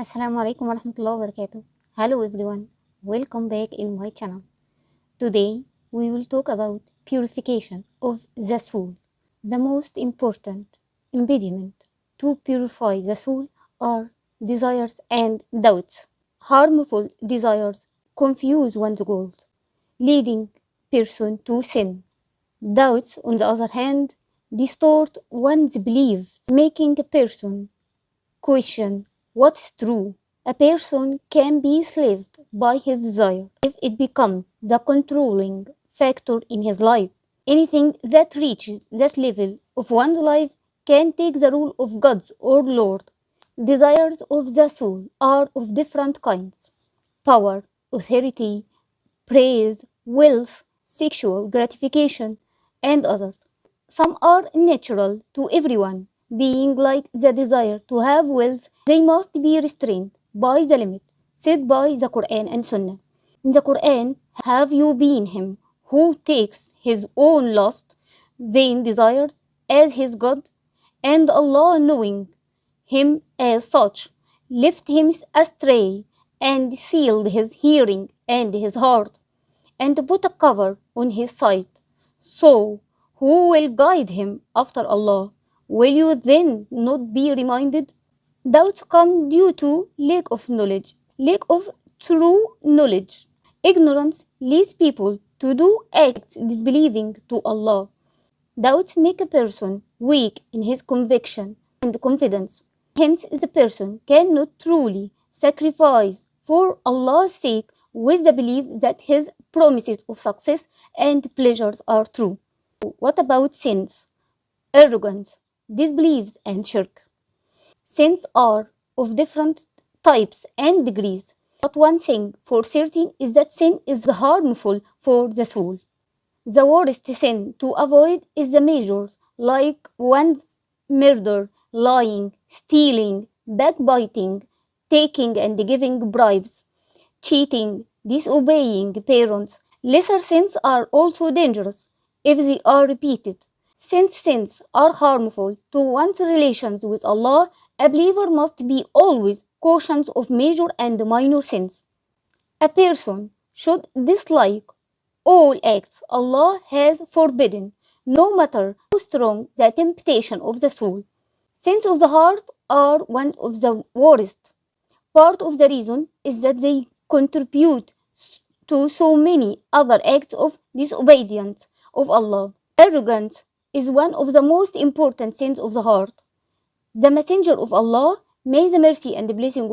Assalamu alaikum warahmatullahi wabarakatuh. Hello everyone, welcome back in my channel. Today we will talk about purification of the soul. The most important impediment to purify the soul are desires and doubts. Harmful desires confuse one's goals, leading person to sin. Doubts, on the other hand, distort one's beliefs, making a person question what's true. A person can be enslaved by his desire if it becomes the controlling factor in his life. Anything that reaches that level of one's life can take the role of God's or Lord. Desires of the soul are of different kinds: power, authority, praise, wealth, sexual gratification, and others. Some are natural to everyone, being like the desire to have wealth. They must be restrained by the limit set by the Quran and Sunnah. In the Quran, have you been him who takes his own lust, vain desires, as his God, and Allah, knowing him as such, left him astray and sealed his hearing and his heart, and put a cover on his sight. So, who will guide him after Allah? Will you then not be reminded? Doubts come due to lack of knowledge, lack of true knowledge. Ignorance leads people to do acts disbelieving to Allah. Doubts make a person weak in his conviction and confidence. Hence, the person cannot truly sacrifice for Allah's sake with the belief that his promises of success and pleasures are true. What about sins, arrogance, disbeliefs, and shirk? Sins are of different types and degrees, but one thing for certain is that sin is harmful for the soul. The worst sin to avoid is the majors, like one's murder, lying, stealing, backbiting, taking and giving bribes, cheating, disobeying parents. Lesser sins are also dangerous if they are repeated. Since sins are harmful to one's relations with Allah, a believer must be always cautious of major and minor sins. A person should dislike all acts Allah has forbidden, no matter how strong the temptation of the soul. Sins of the heart are one of the worst. Part of the reason is that they contribute to so many other acts of disobedience of Allah. Arrogance is one of the most important sins of the heart. The Messenger of Allah, may the mercy and blessing